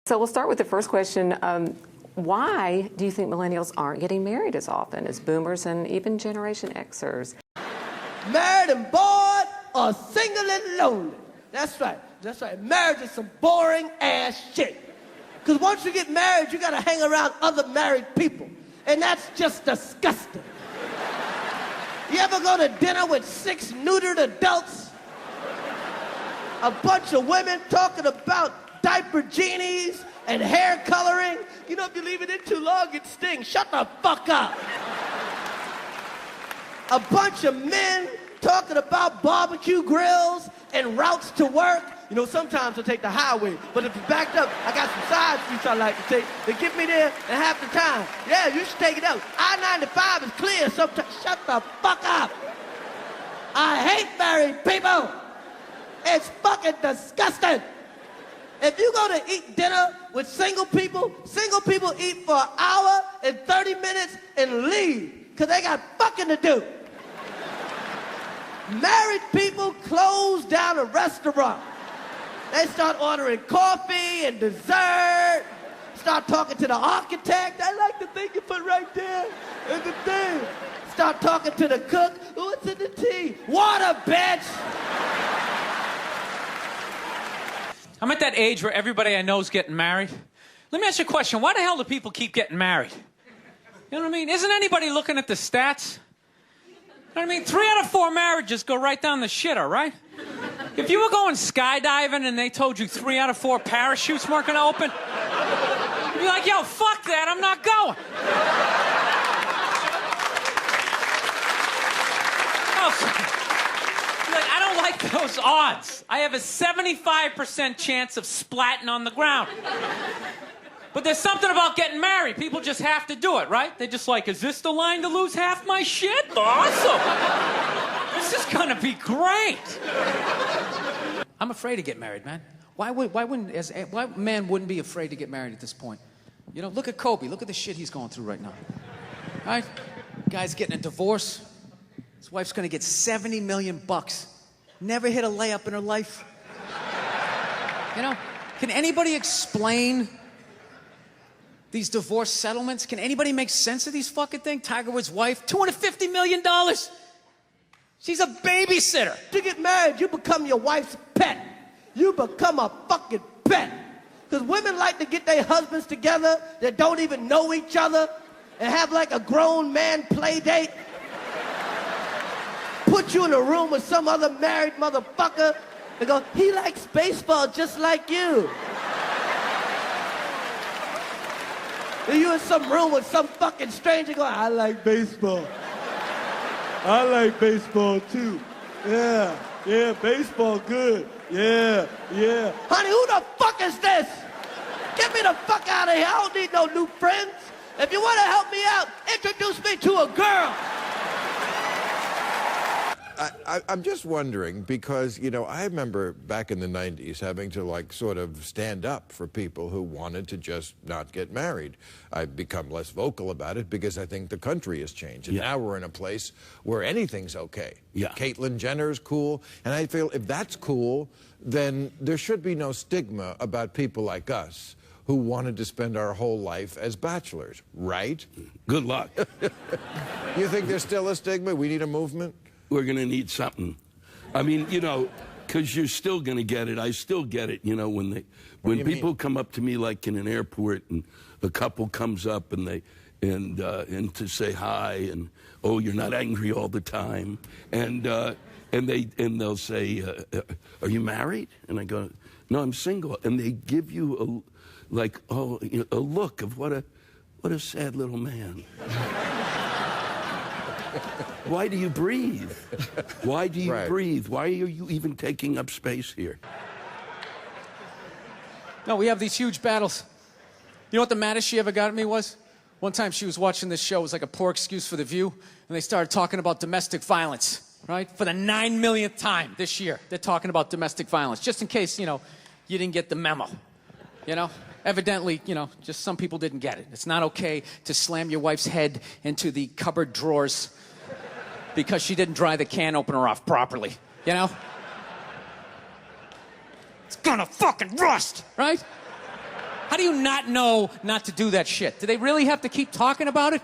So we'll start with the first question. Why do you think millennials aren't getting married as often as boomers and even Generation Xers? Married and bored or single and lonely. That's right. That's right. Marriage is some boring ass shit. Because once you get married, you got to hang around other married people. And that's just disgusting. You ever go to dinner with 6 neutered adults? A bunch of women talking about diaper genies and hair coloring. You know, if you leave it in too long, it stings. Shut the fuck up. A bunch of men talking about barbecue grills and routes to work. You know, sometimes I take the highway, but if it's backed up, I got some side streets I like to take. They get me there in half the time. Yeah, you should take it out. I-95 is clear sometimes. Shut the fuck up. I hate married people. It's fucking disgusting. If you go to eat dinner with single people eat for an hour and 30 minutes and leave, because they got fucking to do. Married people close down a restaurant. They start ordering coffee and dessert, start talking to the architect. I like the thing you put right there and the thing. Start talking to the cook. What's in the tea? Water, bitch! I'm at that age where everybody I know is getting married. Let me ask you a question. Why the hell do people keep getting married? You know what I mean? Isn't anybody looking at the stats? You know what I mean? 3 out of 4 marriages go right down the shitter, right? If you were going skydiving and they told you 3 out of 4 parachutes weren't going to open, you'd be like, yo, fuck that, I'm not going. Like, I don't like those odds. I have a 75% chance of splatting on the ground. But there's something about getting married. People just have to do it, right? They're just like, is this the line to lose half my shit? Awesome. This is gonna be great. I'm afraid to get married, man. Why man wouldn't be afraid to get married at this point? You know, look at Kobe. Look at the shit he's going through right now. All right? Guy's getting a divorce. His wife's gonna get $70 million. Never hit a layup in her life. You know, can anybody explain these divorce settlements? Can anybody make sense of these fucking things? Tiger Woods' wife, $250 million. She's a babysitter. To get married, you become your wife's pet. You become a fucking pet. Because women like to get their husbands together that don't even know each other and have like a grown man play date. Put you in a room with some other married motherfucker and go, he likes baseball just like you. And you in some room with some fucking stranger going, I like baseball. I like baseball too. Yeah, baseball good. Yeah. Honey, who the fuck is this? Get me the fuck out of here. I don't need no new friends. If you want to help me out, introduce me to a girl. I'm just wondering because, you know, I remember back in the 90s having to, like, sort of stand up for people who wanted to just not get married. I've become less vocal about it because I think the country has changed. And now we're in a place where anything's okay. Yeah. Caitlyn Jenner's cool. And I feel if that's cool, then there should be no stigma about people like us who wanted to spend our whole life as bachelors, right? Good luck. You think there's still a stigma? We need a movement? We're going to need something. I mean, you know, because you're still going to get it. I still get it, you know, when people come up to me like in an airport and a couple comes up and to say hi and, oh, you're not angry all the time. And they'll say, are you married? And I go, no, I'm single. And they give you a look of what a sad little man. Why do you breathe? Why do you breathe? Why are you even taking up space here? No, we have these huge battles. You know what the maddest she ever got at me was? One time she was watching this show. It was like a poor excuse for The View. And they started talking about domestic violence, right? For the 9 millionth time this year, they're talking about domestic violence. Just in case, you know, you didn't get the memo, you know? Evidently, you know, just some people didn't get it. It's not okay to slam your wife's head into the cupboard drawers because she didn't dry the can opener off properly, you know? It's gonna fucking rust, right? How do you not know not to do that shit? Do they really have to keep talking about it?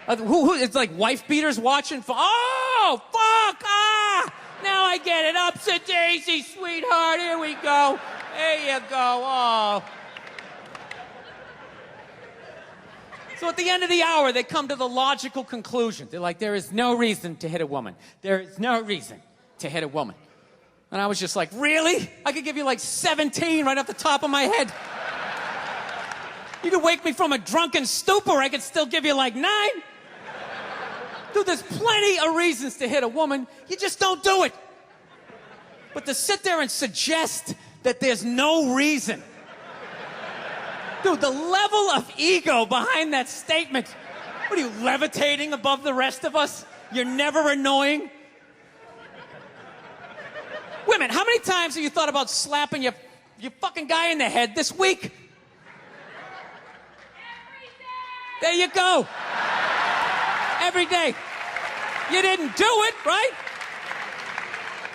It's like wife beaters watching. Oh, fuck! Ah! Now I get it. Upsy-daisy, sweetheart. Here we go. There you go. Oh. So at the end of the hour, they come to the logical conclusion. They're like, there is no reason to hit a woman. There is no reason to hit a woman. And I was just like, really? I could give you like 17 right off the top of my head. You could wake me from a drunken stupor, I could still give you like 9. Dude, there's plenty of reasons to hit a woman. You just don't do it. But to sit there and suggest that there's no reason. Dude, the level of ego behind that statement. What are you, levitating above the rest of us? You're never annoying? Women, how many times have you thought about slapping your fucking guy in the head this week? There you go. Every day. You didn't do it, right?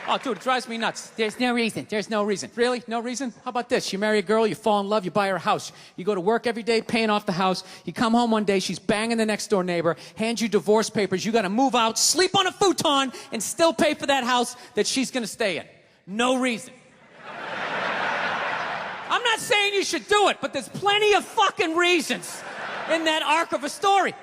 Oh, dude, it drives me nuts. There's no reason. There's no reason. Really? No reason? How about this? You marry a girl, you fall in love, you buy her a house. You go to work every day paying off the house. You come home one day, she's banging the next door neighbor, hands you divorce papers. You got to move out, sleep on a futon, and still pay for that house that she's going to stay in. No reason. I'm not saying you should do it, but there's plenty of fucking reasons in that arc of a story.